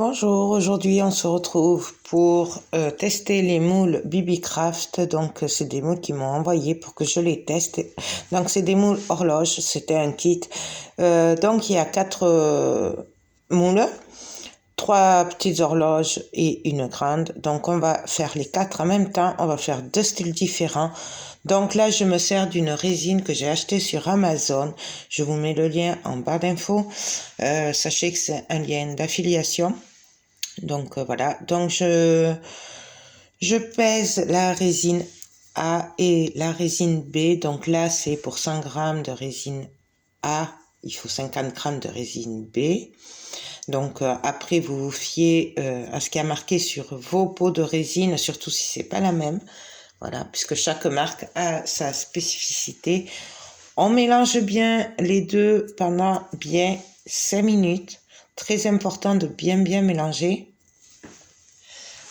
Bonjour, aujourd'hui on se retrouve pour tester les moules BB-Craft. Donc c'est des moules qui m'ont envoyé pour que je les teste. Donc c'est des moules horloges, c'était un kit. Donc il y a 4 moules, 3 petites horloges et une grande. Donc on va faire les 4 en même temps, on va faire 2 styles différents. Donc là, je me sers d'une résine que j'ai achetée sur Amazon. Je vous mets le lien en barre d'infos. Sachez que c'est un lien d'affiliation. Donc voilà. Donc je pèse la résine A et la résine B. Donc là, c'est pour 100 grammes de résine A, il faut 50 grammes de résine B. Donc après, vous vous fiez à ce qui a marqué sur vos pots de résine, surtout si c'est pas la même. Voilà, puisque chaque marque a sa spécificité. On mélange bien les deux pendant bien 5 minutes. Très important de bien mélanger.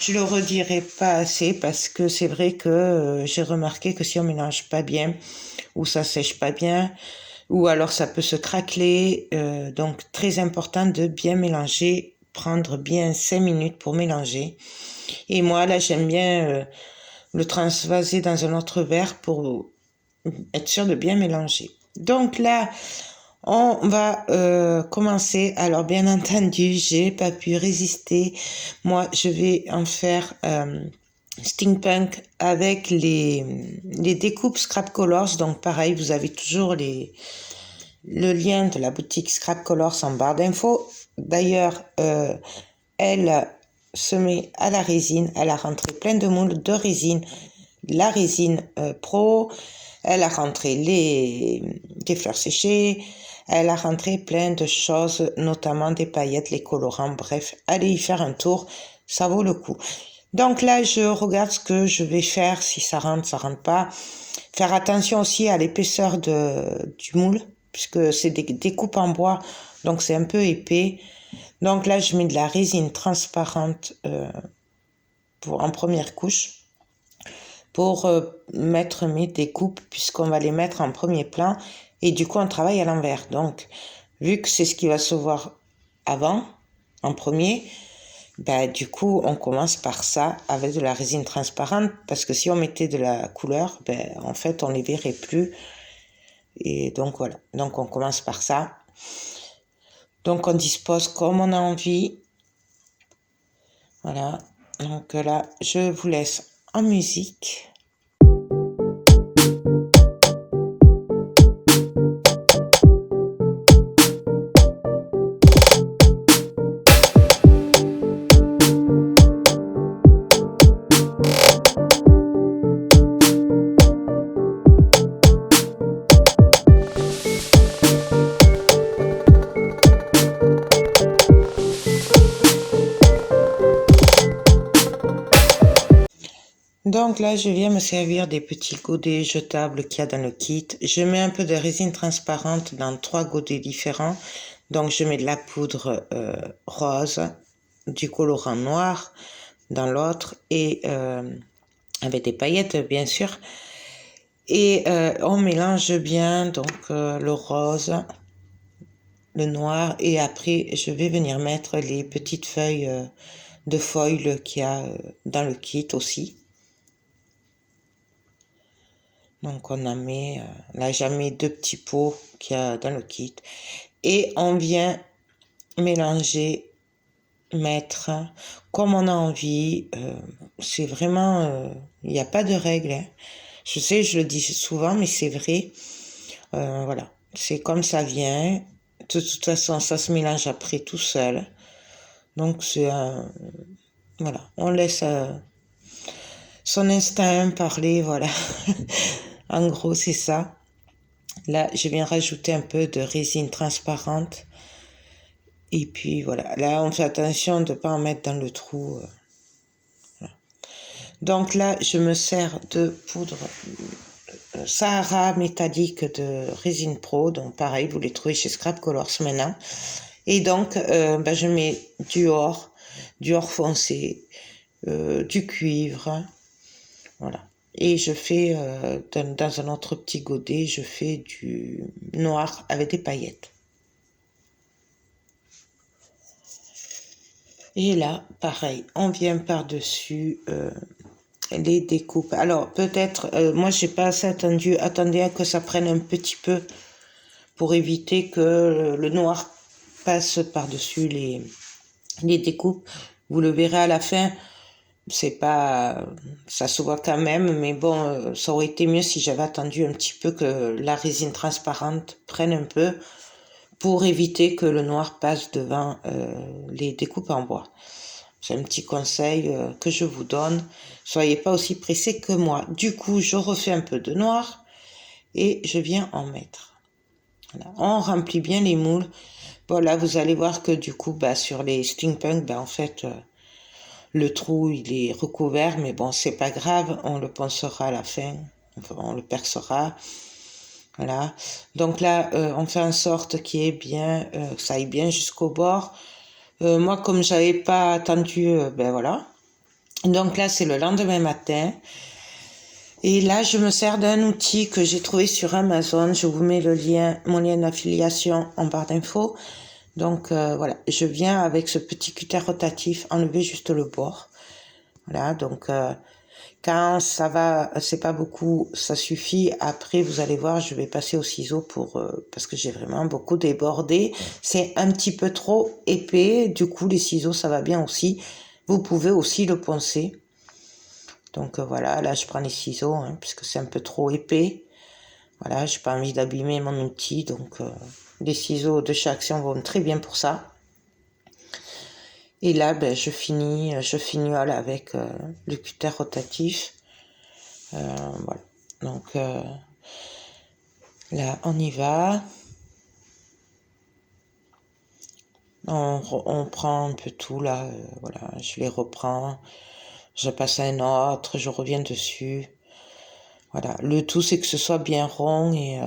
Je le redirai pas assez parce que c'est vrai que j'ai remarqué que si on mélange pas bien ou ça sèche pas bien ou alors ça peut se craqueler. Donc très important de bien mélanger, prendre bien 5 minutes pour mélanger. Et moi là j'aime bien le transvaser dans un autre verre pour être sûr de bien mélanger. Donc là, on va commencer. Alors bien entendu, j'ai pas pu résister. Moi, je vais en faire steampunk avec les découpes Scrap Colors. Donc pareil, vous avez toujours le lien de la boutique Scrap Colors en barre d'infos. D'ailleurs, elle se met à la résine. Elle a rentré plein de moules de résine. La résine pro, elle a rentré des fleurs séchées, elle a rentré plein de choses, notamment des paillettes, les colorants, bref, allez y faire un tour, ça vaut le coup. Donc là, je regarde ce que je vais faire, si ça rentre pas. Faire attention aussi à l'épaisseur du moule, puisque c'est des découpes en bois, donc c'est un peu épais. Donc là, je mets de la résine transparente en première couche pour mettre mes découpes, puisqu'on va les mettre en premier plan, et du coup on travaille à l'envers. Donc vu que c'est ce qui va se voir avant, en premier, du coup on commence par ça avec de la résine transparente, parce que si on mettait de la couleur, en fait on les verrait plus. Et donc voilà, donc on commence par ça. Donc on dispose comme on a envie. Voilà, donc là je vous laisse en musique. Donc là, je viens me servir des petits godets jetables qu'il y a dans le kit. Je mets un peu de résine transparente dans 3 godets différents. Donc je mets de la poudre rose, du colorant noir dans l'autre et avec des paillettes bien sûr. Et on mélange bien donc le rose, le noir, et après je vais venir mettre les petites feuilles de foil qu'il y a dans le kit aussi. Donc on en met, là j'ai mis 2 petits pots qu'il y a dans le kit. Et on vient mélanger, mettre comme on a envie. C'est vraiment, il n'y a pas de règle. Hein. Je sais, je le dis souvent, mais c'est vrai. Voilà, c'est comme ça vient. De toute façon, ça se mélange après tout seul. Donc c'est voilà, on laisse son instinct parler, voilà. En gros, c'est ça. Là, je viens rajouter un peu de résine transparente. Et puis, voilà. Là, on fait attention de ne pas en mettre dans le trou. Voilà. Donc là, je me sers de poudre Sahara métallique de résine pro. Donc, pareil, vous les trouvez chez Scrap Colors maintenant. Et donc, je mets du or foncé, du cuivre. Voilà. Et je fais, dans un autre petit godet, je fais du noir avec des paillettes. Et là, pareil, on vient par-dessus les découpes. Alors, peut-être, moi, j'ai pas assez attendu. Attendez à que ça prenne un petit peu pour éviter que le noir passe par-dessus les découpes. Vous le verrez à la fin. C'est pas, ça se voit quand même, mais bon, ça aurait été mieux si j'avais attendu un petit peu que la résine transparente prenne un peu pour éviter que le noir passe devant les découpes en bois. C'est un petit conseil que je vous donne. Soyez pas aussi pressés que moi. Du coup, je refais un peu de noir et je viens en mettre. Voilà. On remplit bien les moules. Bon, là, vous allez voir que du coup, sur les steampunk, en fait, le trou, il est recouvert, mais bon, c'est pas grave, on le poncera à la fin, enfin, on le percera. Voilà. Donc là, on fait en sorte qu'il ait bien, que ça aille bien jusqu'au bord. Moi, comme j'avais pas attendu, voilà. Donc là, c'est le lendemain matin. Et là, je me sers d'un outil que j'ai trouvé sur Amazon. Je vous mets le lien, mon lien d'affiliation en barre d'infos. Donc voilà, je viens avec ce petit cutter rotatif enlever juste le bord. Voilà, donc quand ça va, c'est pas beaucoup, ça suffit. Après, vous allez voir, je vais passer au ciseau parce que j'ai vraiment beaucoup débordé. C'est un petit peu trop épais, du coup les ciseaux ça va bien aussi. Vous pouvez aussi le poncer. Donc voilà, là je prends les ciseaux puisque c'est un peu trop épais. Voilà, j'ai pas envie d'abîmer mon outil, donc les ciseaux de chez Action vont très bien pour ça. Et là, je finis voilà, avec le cutter rotatif. Voilà. Donc là, on y va. On prend un peu tout là. Voilà, je les reprends. Je passe à un autre, je reviens dessus. Voilà. Le tout, c'est que ce soit bien rond et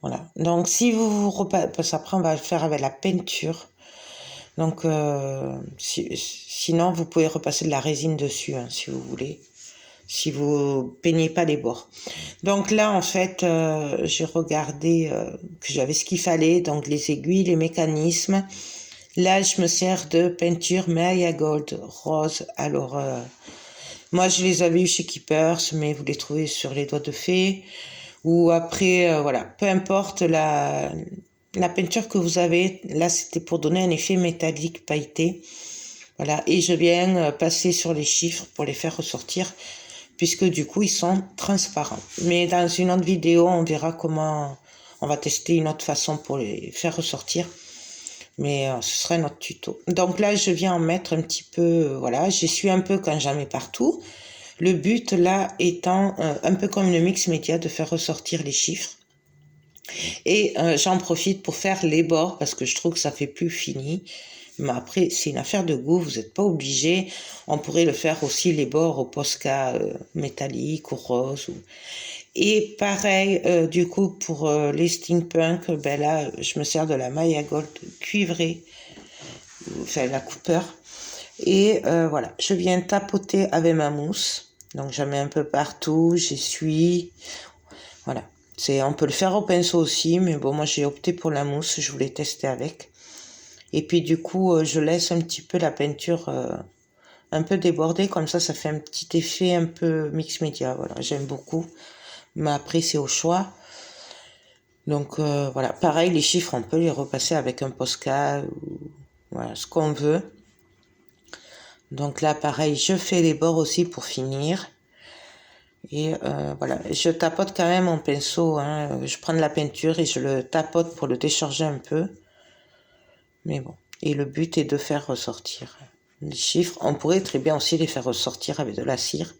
voilà. Donc, si vous parce qu'après, on va le faire avec la peinture. Donc, sinon, vous pouvez repasser de la résine dessus, si vous voulez. Si vous peignez pas les bords. Donc là, en fait, j'ai regardé que j'avais ce qu'il fallait, donc les aiguilles, les mécanismes. Là, je me sers de peinture Maya Gold rose. Alors, moi, je les avais eu chez Keepers, mais vous les trouvez sur les doigts de fée. Ou après, voilà, peu importe la peinture que vous avez. Là, c'était pour donner un effet métallique pailleté. Voilà, et je viens passer sur les chiffres pour les faire ressortir, puisque du coup, ils sont transparents. Mais dans une autre vidéo, on verra comment on va tester une autre façon pour les faire ressortir. Mais ce sera notre tuto. Donc là, je viens en mettre un petit peu, voilà, j'essuie un peu quand j'en mets partout. Le but, là, étant un peu comme une mix média, de faire ressortir les chiffres. Et j'en profite pour faire les bords, parce que je trouve que ça fait plus fini. Mais après, c'est une affaire de goût, vous n'êtes pas obligé. On pourrait le faire aussi les bords au Posca métallique ou rose. Et pareil, du coup, pour les steampunk, là, je me sers de la Maya Gold cuivrée, enfin la Cooper. Et voilà, je viens tapoter avec ma mousse. Donc j'en mets un peu partout, j'essuie. Voilà, on peut le faire au pinceau aussi, mais bon, moi j'ai opté pour la mousse, je voulais tester avec. Et puis du coup, je laisse un petit peu la peinture un peu débordée, comme ça fait un petit effet un peu mix média. Voilà, j'aime beaucoup. Mais après, c'est au choix. Donc voilà, pareil, les chiffres, on peut les repasser avec un Posca ou voilà, ce qu'on veut. Donc là, pareil, je fais les bords aussi pour finir. Et voilà, je tapote quand même mon pinceau. Je prends de la peinture et je le tapote pour le décharger un peu. Mais bon, et le but est de faire ressortir les chiffres. On pourrait très bien aussi les faire ressortir avec de la cire.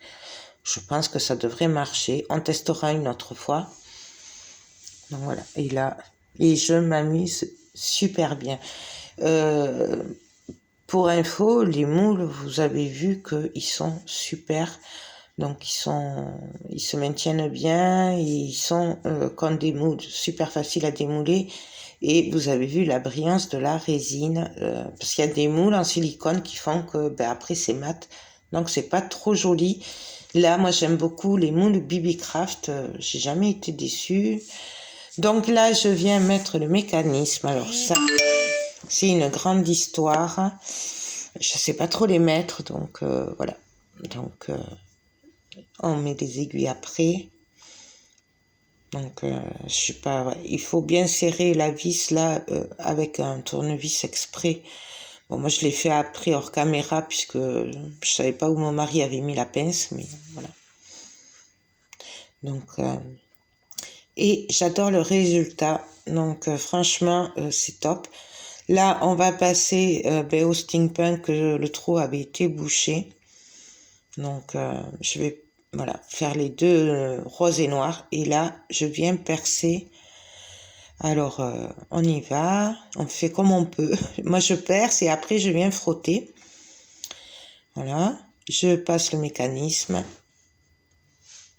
Je pense que ça devrait marcher. On testera une autre fois. Donc voilà, et là, et je m'amuse super bien. Pour info, les moules, vous avez vu qu'ils sont super. Donc ils se maintiennent bien, ils sont comme des moules, super faciles à démouler. Et vous avez vu la brillance de la résine, parce qu'il y a des moules en silicone qui font que après c'est mat, donc c'est pas trop joli. Là, moi j'aime beaucoup les moules BB Craft, j'ai jamais été déçue. Donc là, je viens mettre le mécanisme. Alors ça, c'est une grande histoire. Je sais pas trop les mettre, donc voilà. Donc on met des aiguilles après. Donc je sais pas, ouais. Il faut bien serrer la vis là avec un tournevis exprès. Bon, moi je l'ai fait après hors caméra puisque je savais pas où mon mari avait mis la pince, mais voilà. Donc et j'adore le résultat. Donc franchement c'est top. Là on va passer au steampunk, le trou avait été bouché. Donc je vais voilà faire les deux roses et noirs. Et là je viens percer. Alors on y va, on fait comme on peut. Moi je perce et après je viens frotter. Voilà, je passe le mécanisme.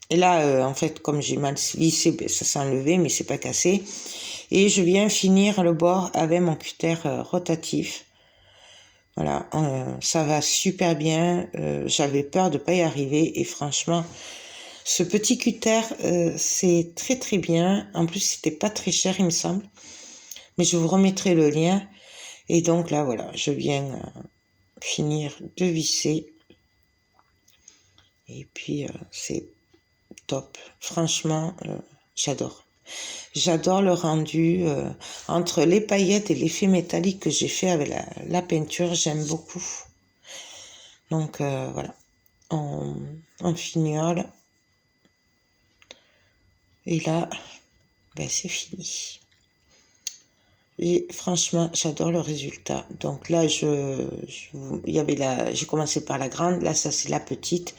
Et là, en fait, comme j'ai mal vissé, ça s'est enlevé, mais c'est pas cassé. Et je viens finir le bord avec mon cutter rotatif. Voilà, ça va super bien. J'avais peur de pas y arriver et franchement, ce petit cutter, c'est très très bien. En plus, c'était pas très cher, il me semble. Mais je vous remettrai le lien. Et donc là, voilà, je viens finir de visser. Et puis, c'est top. Franchement, j'adore. J'adore le rendu. Entre les paillettes et l'effet métallique que j'ai fait avec la peinture, j'aime beaucoup. Donc, voilà. On fignole. Et là, ben, c'est fini. Et franchement, j'adore le résultat. Donc là, il y avait j'ai commencé par la grande. Là, ça, c'est la petite.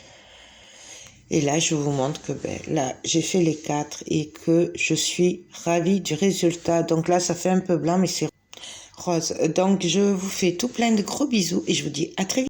Et là, je vous montre que ben, là, j'ai fait les 4 et que je suis ravie du résultat. Donc là, ça fait un peu blanc, mais c'est rose. Donc, je vous fais tout plein de gros bisous et je vous dis à très vite.